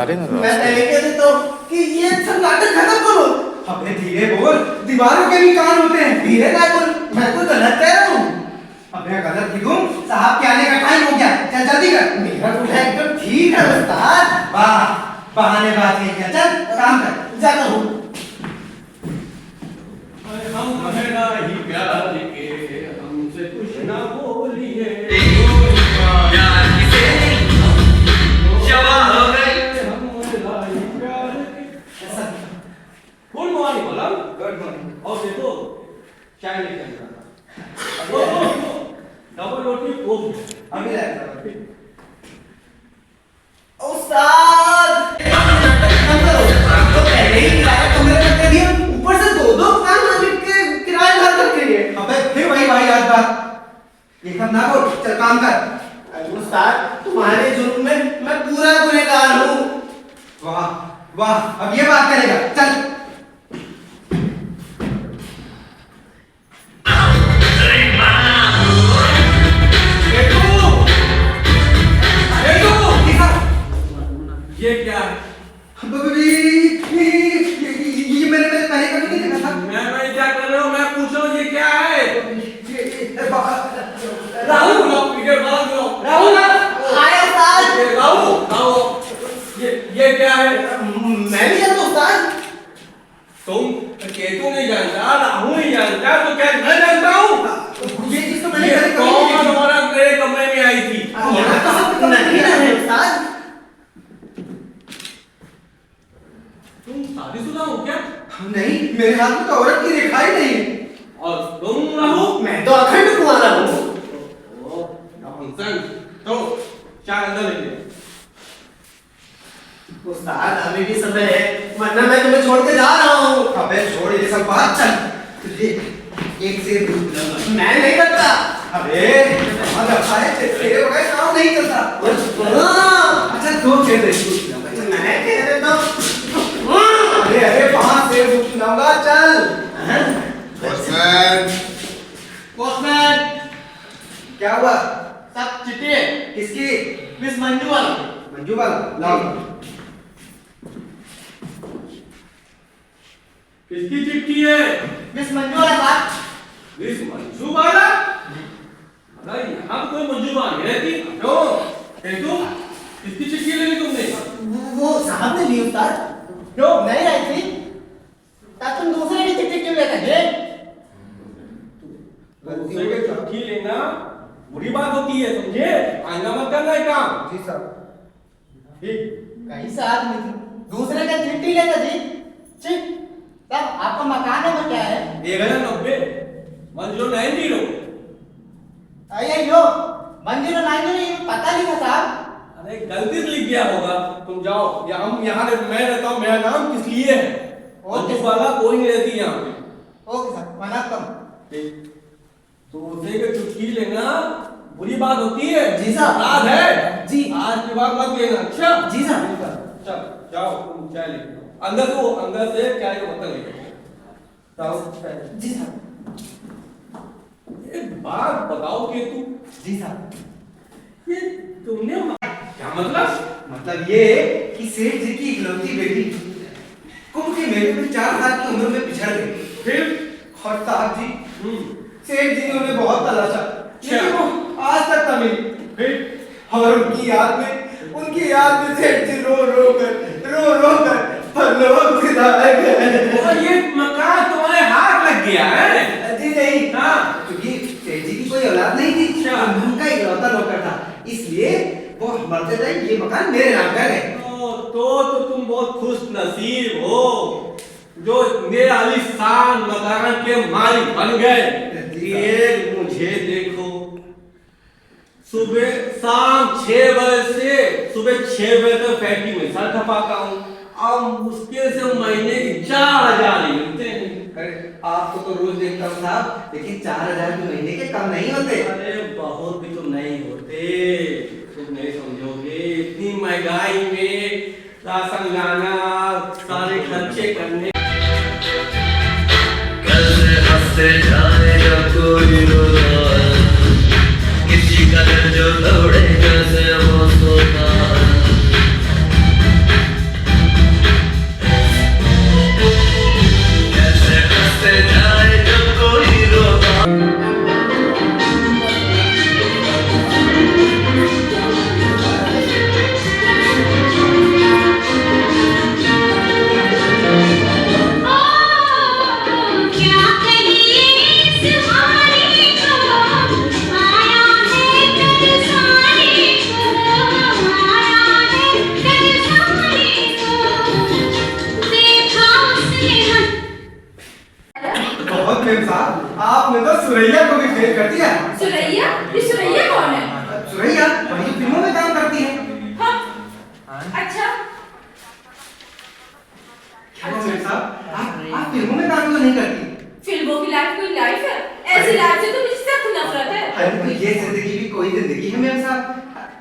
मारे ना मैं पहले कह देता हूँ कि ये सब नाटक खत्म करो। अबे धीरे बोल, दीवारों के भी कान होते हैं। धीरे ना बोल, मैं कोई गलत कह रहा हूँ। अबे गलत क्यों? साहब के आने का टाइम हो गया, चल जल्दी कर। मेरा दूल्हा एकदम ठीक है उस्ताद। वाह, बहाने बात नहीं किया, चल काम कर, जाता हूँ। हम कहना ही प्यार के हमसे कुछ ना बोलिए प्यार किसे जवा हो गई गुड मॉर्निंग बोला गुड मॉर्निंग। और देखो चाय लेके आ डबल रोटी कोक अभी लाया उस्ताद। तो पहले ही किराया कमरे में दे दिया, ऊपर से दो कान मालिक के किराया भर करके लिए। अबे फिर वही भाई याद बात। ये सब ना बोल, चल काम कर। उस्ताद तुम्हारे जुर्म में मैं पूरा गुनहगार हूँ। वाह वाह, अब ये बात करेगा, चल। ये क्या है? ये मैंने पहले कभी नहीं देखा था। मैं क्या कर रहा हूँ? मैं पूछ रहा हूँ ये क्या है? राहुल राहुल आया उस्ताद। राहुल ये क्या है? मैं नहीं जानता उस्ताद। तुम केतु नहीं जानता, राहुल नहीं जानता, तो क्या मैं जानता हूँ? ये चीज तो मैंने ये कभी कौन औरत मेरे कमरे में आई थी? नहीं है उस्ताद। तुम शादीशुदा हो क्या? नहीं, मेरे हाथ में तो औरत की रेखा ही नहीं। और तुम राहुल? मैं तो अखंड कुंवारा हूँ। तो चाय अंदर लेके उस्ताद अभी भी समय है, वरना मैं तुम्हें छोड़ के जा रहा हूँ। अबे छोड़ ये सब बात, चल तुझे एक से मैं नहीं करता। अबे बहुत अच्छा है, तेरे बगैर काम नहीं चलता। अच्छा दो चेहरे मैं कह देता हूँ। अरे अरे 5 से पूछूंगा, चल। पोस्टमैन क्या हुआ? सब चिट्ठी है किसकी? मिस मंजू वाला। मंजू वाला लाओ। किसकी चिट्ठी है? मिस मंजू वाला साहब। मिस मंजू वाला? अरे यहाँ कोई मंजू वाला नहीं रहती। क्यों? केतु किसकी चिट्ठी ले ली तुमने? वो साहब ने ली उस्ताद। क्यों? नहीं आई थी, तब तुम दूसरे की चिट्ठी क्यों लेकर गए? दूसरे की चिट्ठी लेना बुरी बात होती है, समझे? आइंदा मत करना है काम। जी साहब। ठीक। कैसा आदमी थी, दूसरे का चिट्ठी लेकर जी। ठीक, तब आपका मकान नंबर क्या है? 1090 1090। अरे यो 1090 पता नहीं था साहब। अरे गलती से लिख गया होगा। तुम जाओ, या हम यहाँ मैं रहता हूँ, मेरा नाम किस लिए है? मंजू वाला कोई नहीं रहती यहाँ पे। Okay sir, vanakkam. ठीक। तो उसे के चुटकी लेना बुरी बात होती है। जी साहब। याद है? जी। आज के बाद मत लेना। अच्छा? जी साहब। चल जाओ, तुम चाय लेके आओ। अंदर से चाय का बोतल लेके आओ। जी साहब। एक बात बताओ कि तू जी साहब। ये तुमने क्या मतलब? मतलब ये कि सेठ जी की इकलौती बेटी कुंभ के मेले में 4 साल की उम्र में पिछड़ गई। फिर और साहब जी सेठ जी ने उन्हें बहुत तलाशा, लेकिन वो आज तक न मिली। फिर और उनकी याद में सेठ जी रो रो कर परलोक सिधारे गए। और ये मकान तुम्हारे हाथ लग गया है? जी नहीं, हाँ। क्योंकि सेठ जी की कोई औलाद नहीं थी, अच्छा। उनका इकलौता नौकर था, इसलिए वो मरते टाइम ये मकान मेरे नाम कर गए। तो तुम बहुत खुश नसीब हो जो मेरे आलीशान मकान के मालिक बन गए। ये मुझे देखो, सुबह शाम 6 बजे से सुबह 6 बजे तक फैक्ट्री में सर खपाता हूँ। अब मुश्किल से महीने की 4000 ही मिलते हैं। अरे आपको तो रोज देखता हूँ साहब, लेकिन 4000 के महीने के कम नहीं होते। अरे बहुत भी तुम नहीं होते, तुम नहीं समझोगे। इतनी महंगाई में राशन लाना, सारे खर्चे करने। कैसे हंसते जाएगा कोई रोना, किसी का दिल जो दौड़े कैसे वो सोता। आपने तो सुरैया को भी फेल कर दिया। सुरैया? ये सुरैया कौन है? सुरैया वही फिल्मों में काम करती है। हाँ। अच्छा। क्या मेम साहब, आप फिल्मों में काम क्यों नहीं करती? फिल्मों की लाइफ कोई लाइफ है? ऐसी लाइफ से तो मुझे सख्त नफरत है। अरे तो ये जिंदगी भी कोई जिंदगी है मेम साहब,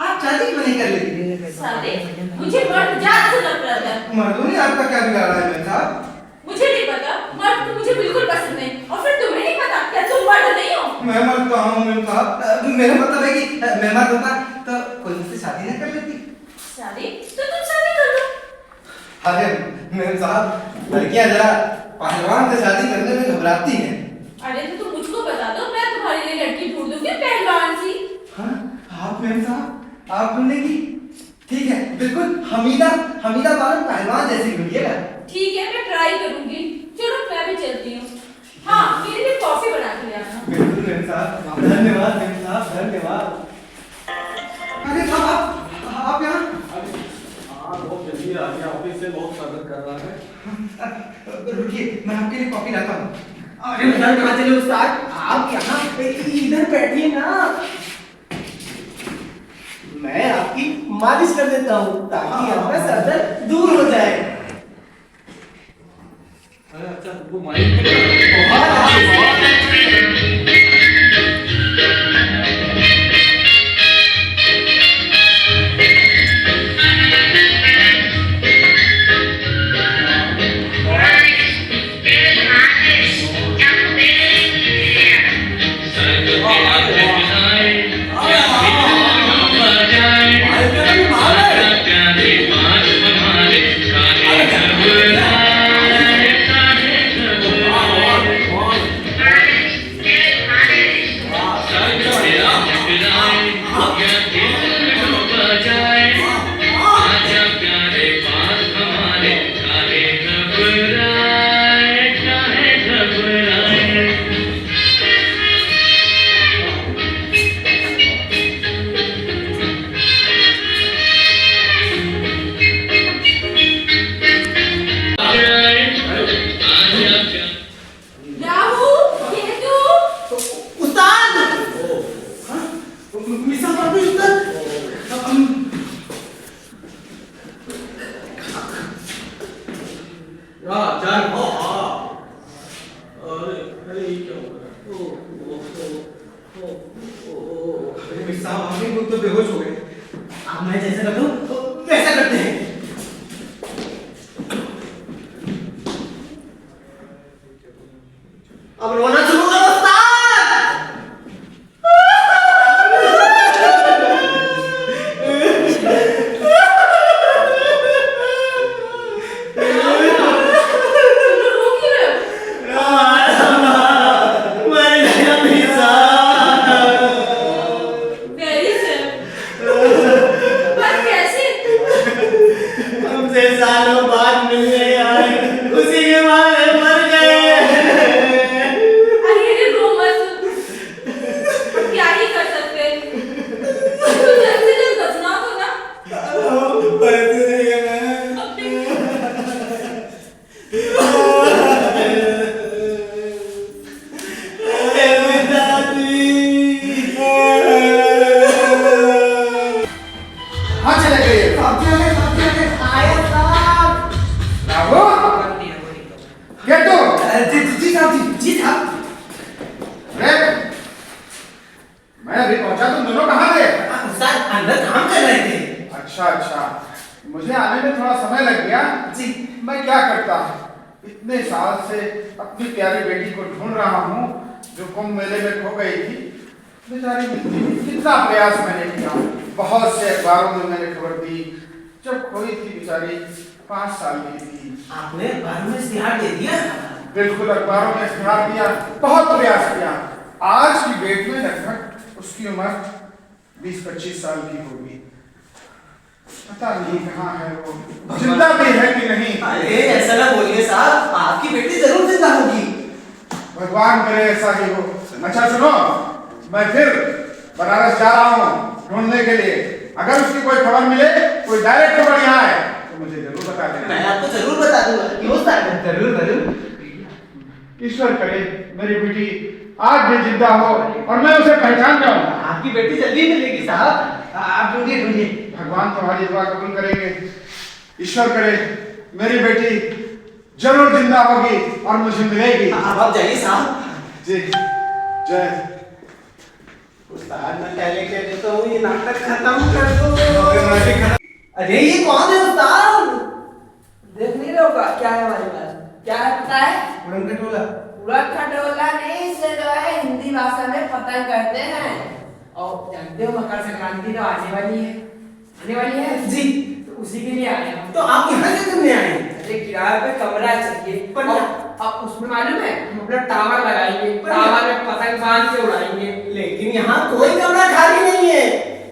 आप शादी क्यों नहीं कर लेती? साले, मुझे मर्द जात से नफरत है। मर्दों ने आपका क्या बिगाड़ा है मेम साहब? मुझे नहीं पता, मर्द तो मुझे बिल्कुल पसंद नहीं। और फिर तुम्हें नहीं पता क्या तुम मर्द नहीं हो? मैं मर्द कहाँ हूँ मेम साहब? मेरा मतलब है कि मैं मर्द होता तो कोई मुझसे शादी नहीं कर लेती। शादी? तो तुम शादी कर लो। अरे मेम साहब, लड़कियां जरा पहलवान से शादी करने में घबराती हैं। अरे तो तुम मुझको बता दो, मैं तुम्हारे लिए लड़की ढूंढ दूंगी पहलवान सी। हाँ, आप मेम साहब, आप ढूंढेंगी? ठीक है, बिल्कुल हमीदा बानो पहलवान जैसी ढूंढिएगा। ठीक है, मैं ट्राई करूंगी। चलो मैं भी चलती हूँ। हाँ, मेरे लिए कॉफी बना के ले आना। बिल्कुल मेम साहब, धन्यवाद मेम साहब, धन्यवाद। अरे साहब, आप यहाँ? हाँ, बहुत जल्दी आ गया, ऑफिस से बहुत स्वागत कर रहा है। रुकिए, मैं आपके लिए कॉफी लाता हूँ। अरे उधर कहाँ चले उस्ताद? आप यहाँ इधर बैठिए ना। मैं आपकी मालिश कर देता हूँ ताकि आपका सर दर्द दूर हो जाए। अरे अच्छा, तुमको माइक तो बेहोश हो गए। अब मैं जैसा करता हूँ वैसा करते हैं। अब रोना शुरू करो सालों बाद मिलने आए, उसी के मारे मर गए। अरे रो मत, क्या ही कर सकते हैं? तो जल्द से जल्द बचना तो ना। हाँ चले गए। जी साहब। मैं अभी पहुंचा, तुम दोनों कहाँ थे? सर अंदर काम कर रहे थे। अच्छा, मुझे आने में थोड़ा समय लग गया जी। मैं क्या करता, इतने साल से अपनी प्यारी बेटी को ढूंढ रहा हूँ जो कुंभ मेले में खो गई थी, बेचारी मिलती नहीं। कितना प्रयास मैंने किया, बहुत से अखबारों में मैंने खबर दी। जब खोई थी बेचारी 5 साल की थी। आपने अखबार में इश्तिहार दे दिया? बिल्कुल, अखबारों में इश्तिहार दिया, बहुत प्रयास किया। आज की डेट में लगभग उसकी उम्र 20-25 साल की होगी। पता नहीं कहाँ है वो, जिंदा भी है कि नहीं। अरे ऐसा ना बोलिए साहब, आपकी बेटी जरूर जिंदा होगी। भगवान करे ऐसा ही हो। अच्छा सुनो, मैं फिर बनारस जा रहा हूँ ढूंढने के लिए। अगर उसकी कोई खबर मिले, कोई डायरेक्ट खबर यहाँ है तो मुझे जरूर बता देना। मैं आपको जरूर बता दूंगा। क्यों सर? जरूर। ईश्वर करे मेरी बेटी आज भी जिंदा हो और मैं उसे पहचान जाऊं। आपकी बेटी जल्दी मिलेगी साहब, आप ढूंढिए ढूंढिए। भगवान तुम्हारी दुआ कबूल करेंगे। ईश्वर करे मेरी बेटी जरूर जिंदा होगी और मुझे मिलेगी। आप जाइए साहब। जी जय। उस्ताद मैं पहले कह देता हूँ ये नाटक खत्म कर दो। अरे ये कौन है उस्ताद? देख नहीं रहे होगा क्या है हमारे पास? क्या है पता है? उड़न खटोला। उड़द खटोला नहीं, इसे जो है हिंदी भाषा में पतंग कहते हैं। और जानते हो मकर संक्रांति तो आने वाली है जी। तो उसी के लिए आए हम। तो आप यहाँ से करने आए? अरे किराए पे कमरा चाहिए पर अब उसमें मालूम है हम अपना टावर लगाएंगे, टावर में पतंग बांध के उड़ाएंगे। लेकिन यहाँ कोई कमरा खाली नहीं है।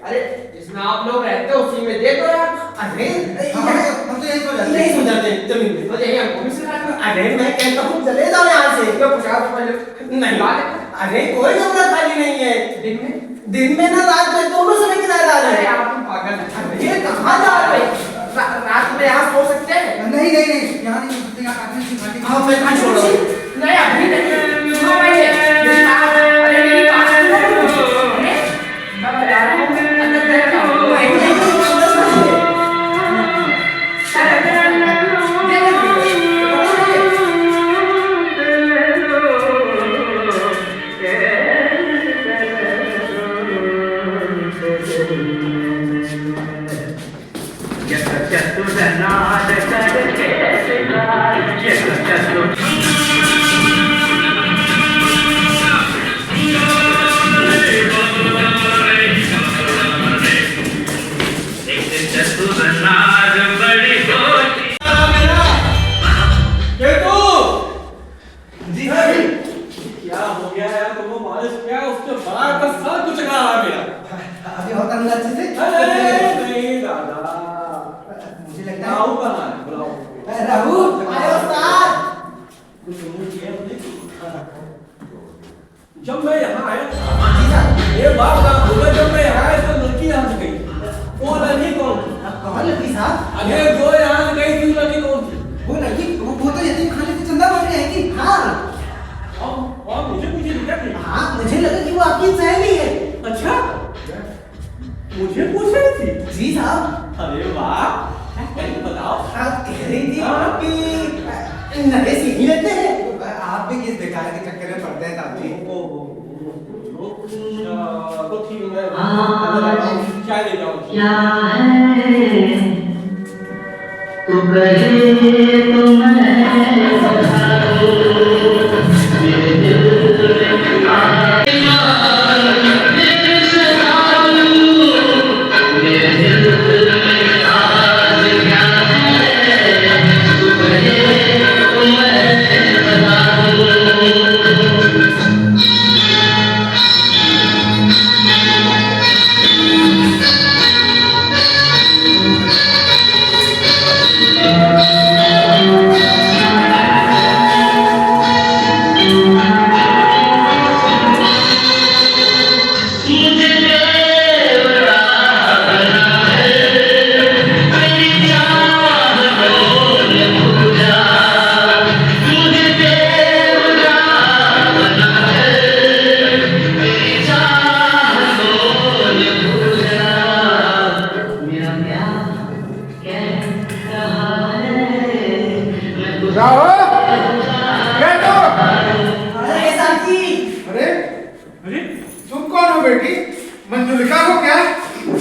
अरे जिसमें आप लोग रहते हो उसी में दे दो यार। अरे हम तो यही सो जाते हैं जमीन में। तो यही हमको भी सुना दो। अरे मैं कहता हूँ चले जाओ यहाँ से। तो 50 रुपए नहीं, अरे कोई कमरा खाली नहीं है। दिन में ना रात में दोनों समय किराएदार अरे है। आप तुम पागल हैं। ये कहाँ जा रहे हैं? रात में यहाँ सो सकते हैं? नहीं यहाँ नहीं हो सकते, यहाँ काटने से घाटी। हाँ मैं कहाँ छोड़ रहा हूँ। नहीं अभी नहीं सुनो पहले मेरी बात। अरे मेरी बात सुनो। अरे मैं बता रहा हूँ अंदर बैठ जाओ। क्या हो गया यार तुमको? मालिश क्या उसके बड़ा का सर कुछ रहा है मेरा। अभी और करना अच्छे से। नहीं दादा, मुझे लगता है राहु का नाम है, बुलाओ। राहु आए उस्ताद। कुछ समझ किया मुझे? जब मैं यहाँ आया जी साहब। ये बात ना भूले, जब मैं यहाँ आया तो लड़की यहाँ से गई। वो लड़की कौन थी? कौन लड़की साहब? अरे जो यहाँ से गई थी लड़की कौन थी? वो लड़की वो तो यतीम खाने से चंदा मांग रही है कि हाँ। और मुझे पूछे क्या थी? हाँ मुझे लगा कि वो आपकी सहेली है। अच्छा, मुझे पूछ रही थी? जी साहब। अरे वाह, कैसे बताओ? आप कह रही थी आपकी नए सीढ़ी लेते हैं। आप भी किस बेकार के चक्कर में पड़ते हैं साहब जी? तो ठीक है, मैं अंदर आता हूँ, चाय ले जाऊँ। क्या है तू कहे तो मैं बता दूं, मेरे दिल में आसमान मेरे सवालू, मेरे दिल में आज क्या है तू कहे तो मैं बता दूं। अरे साहब जी। अरे अरे तुम कौन हो बेटी? मंजुलिका हो क्या?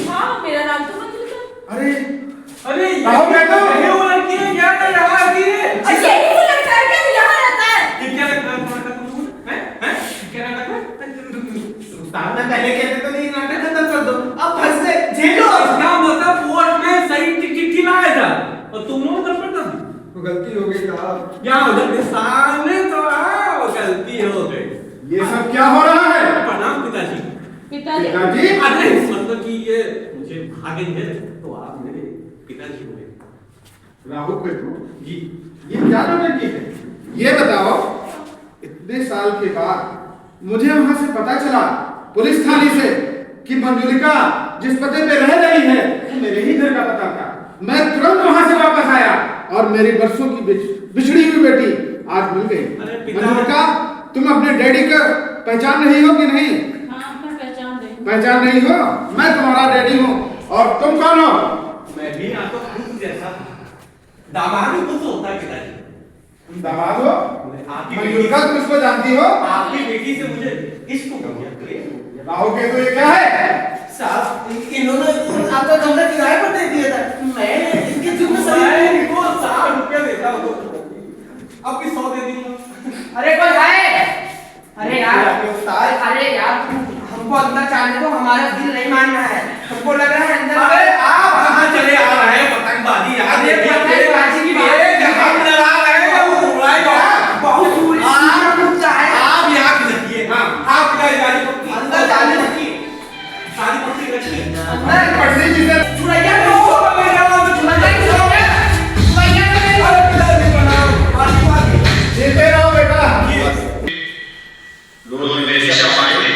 हाँ मेरा नाम तो मंजुलिका। अरे अरे राहु बेटा। ये वो लड़की है क्या? नहीं यहाँ की है। और यही तो लड़का है क्या जो यहाँ रहता है? ये क्या लगता है तुम्हारा? तुमको हैं क्या लगता है? उस्ताद मैं पहले कहते तो नहीं नाटक खत्म कर दो। अब फंस गए, झेलो। इसका मतलब कोर्ट में सही चिट्ठी लाया था और तुम लोग कर पड़ता था। गलती हो गई साहब। क्या हो गया? सामने तो आओ, गलती हो गई। ये सब क्या हो रहा है? प्रणाम पिताजी। पिताजी। पिताजी? अरे मतलब कि ये मुझे भागे है तो आप मेरे पिताजी हुए। राहु पे तू जी ये क्या लड़की है? ये बताओ इतने साल के बाद मुझे वहां से पता चला पुलिस थाने से कि मंजुलिका जिस पते पे रह रही है वो मेरे ही घर का पता था। मैं तुरंत वहां से वापस आया और मेरी बरसों की बिछड़ी हुई बेटी आज मिल गई। अरे पिता- मंजुलिका तुम अपने डैडी पहचान नहीं हो कि नहीं? हाँ मैं पहचान रही हूँ। पहचान नहीं हो? मैं तुम्हारा डैडी हूँ। और तुम कौन हो? मैं भी आपको खुद जैसा दामाद ही खुद होता है पिताजी। तुम दामाद हो? आपकी मंजूरका तुम इसको जानती हो? आपकी बेटी से मुझे इश्क हो गया प्रेम। राहु केतु ये क्या है? साहब इन्होंने आपका कमरा किराए पर दे दिया था, मैं इनके जिम्मेदारी मैं इनको 60 रुपया देता हूँ, अब भी 100 दे दूंगा। अरे कोई है? अरे यार, आपके उस्ताद। अरे यार हमको अंदर जाने दो, हमारा दिल नहीं मानना है। हमको लग रहा है अंदर। अरे आप कहाँ चले आ रहे हैं पतंगबाजी यार? अरे पतंगबाजी की बात ये हम लड़ा रहे हैं वो उड़ाएगा। बहुत दूर आप यहाँ की रखिए। हाँ आप इधर गाड़ी पक्की अंदर जाने रखिए, सारी पक्की रखिए। मैं पढ़ने की से चुड़ैया को जीते रहो बेटा। रोज निर्देशक पांडे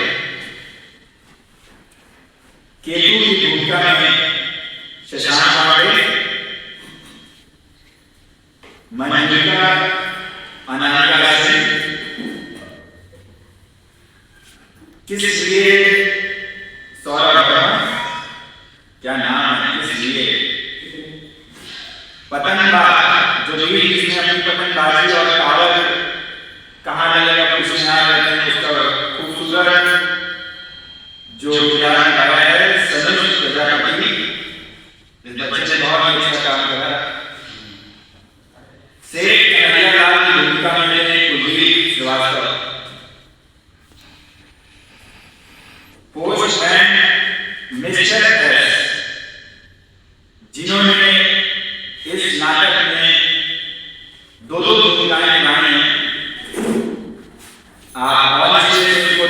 केतु की भूमिका में शशांक पांडे, मंजुलिका अनामिका सिंह। किस लिए सौरभ वर्मा? क्या नाम है? किस लिए? पतंगबाज जो भी इसमें अपनी पतंगबाजी और टावर कहाँ लगेगा पूछने आ रहे हैं, उसका खूबसूरत जो किरदार निभाया है सनुज प्रजापति। इस बच्चे ने बहुत ही अच्छा काम करा। शेख कन्हैयालाल की भूमिका में Kuldeep Shrivastava. Postman mister S, जिन्होंने इस नाटक में दो भूमिकाएं निभाई हैं। आप और को